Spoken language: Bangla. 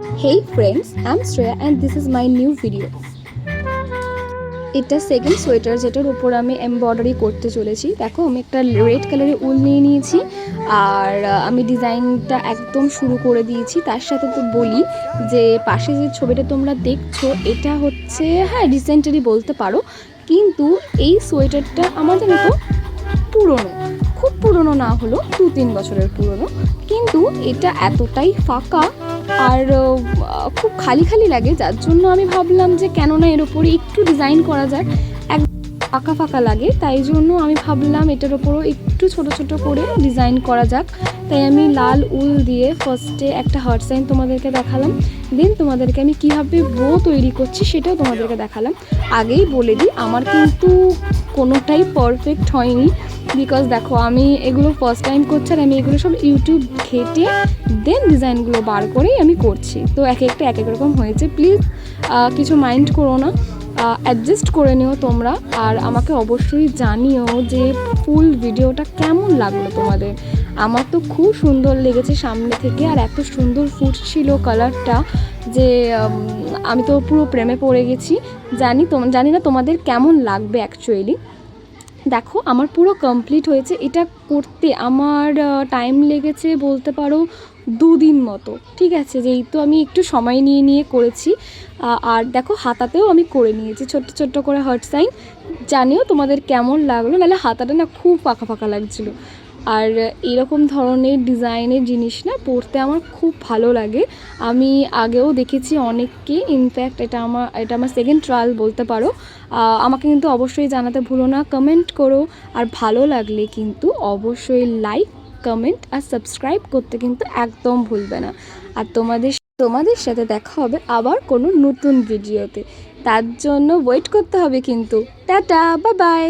Hey friends, I'm Shreya and this is my new video. এটা সেকেন্ড সোয়েটার যেটার উপর আমি এমব্রয়ডারি করতে চলেছি। দেখো আমি একটা রেড কালারের উল নিয়ে নিয়েছি আর আমি ডিজাইনটা একদম শুরু করে দিয়েছি। তার সাথে তো বলি যে পাশে যে ছবিটা তোমরা দেখছো এটা হচ্ছে রিসেন্টলি বলতে পারো, কিন্তু এই সোয়েটারটা আমার জানো তো পুরনো, খুব পুরনো না হলো 2-3 বছরের পুরনো, কিন্তু এটা এতটাই ফাঁকা আর খুব খালি খালি লাগে, যার জন্য আমি ভাবলাম যে কেন না এর ওপরে একটু ডিজাইন করা যায়। এক ফাঁকা ফাঁকা লাগে, তাই জন্য আমি ভাবলাম এটার ওপরও একটু ছোট ছোট করে ডিজাইন করা যাক। তাই আমি লাল উল দিয়ে ফার্স্টে একটা হার্ট সাইন তোমাদেরকে দেখালাম, দেন তোমাদেরকে আমি কীভাবে বো তৈরি করছি সেটাও তোমাদেরকে দেখালাম। আগেই বলে দিই আমার কিন্তু কোনোটাই পারফেক্ট হয়নি, বিকজ দেখো আমি এগুলো ফার্স্ট টাইম করছি আর আমি এগুলো সব ইউটিউব ঘেটে দেন ডিজাইনগুলো বার করেই আমি করছি। তো এক একটা এক এক রকম হয়েছে, প্লিজ কিছু মাইন্ড করো না, অ্যাডজাস্ট করে নিও তোমরা। আর আমাকে অবশ্যই জানিও যে ফুল ভিডিওটা কেমন লাগলো তোমাদের। আমার তো খুব সুন্দর লেগেছে সামনে থেকে, আর এত সুন্দর ফুটছিল কালারটা যে আমি তো পুরো প্রেমে পড়ে গেছি। জানি না তোমাদের কেমন লাগবে অ্যাকচুয়ালি। দেখো আমার পুরো কমপ্লিট হয়েছে, এটা করতে আমার টাইম লেগেছে বলতে পারো 2 দিন মতো, ঠিক আছে। যেই তো আমি একটু সময় নিয়ে করেছি। আর দেখো হাতাতেও আমি করে নিয়েছি ছোট্ট ছোট্ট করে হার্ট সাইন। জানিও তোমাদের কেমন লাগলো, নাহলে হাতাটা না খুব ফাঁকা ফাঁকা লাগছিলো। আর এরকম ধরনের ডিজাইনের জিনিস না পরতে আমার খুব ভালো লাগে। আমি আগেও দেখেছি অনেককে, ইনফ্যাক্ট এটা আমার সেকেন্ড ট্রায়াল বলতে পারো। আমাকে কিন্তু অবশ্যই জানাতে ভুলো না, কমেন্ট করো। আর ভালো লাগলে কিন্তু অবশ্যই লাইক, কমেন্ট আর সাবস্ক্রাইব করতে কিন্তু একদম ভুলবে না। আর তোমাদের সাথে দেখা হবে আবার কোনো নতুন ভিডিওতে, তার জন্য ওয়েট করতে হবে কিন্তু। Tata, bye bye.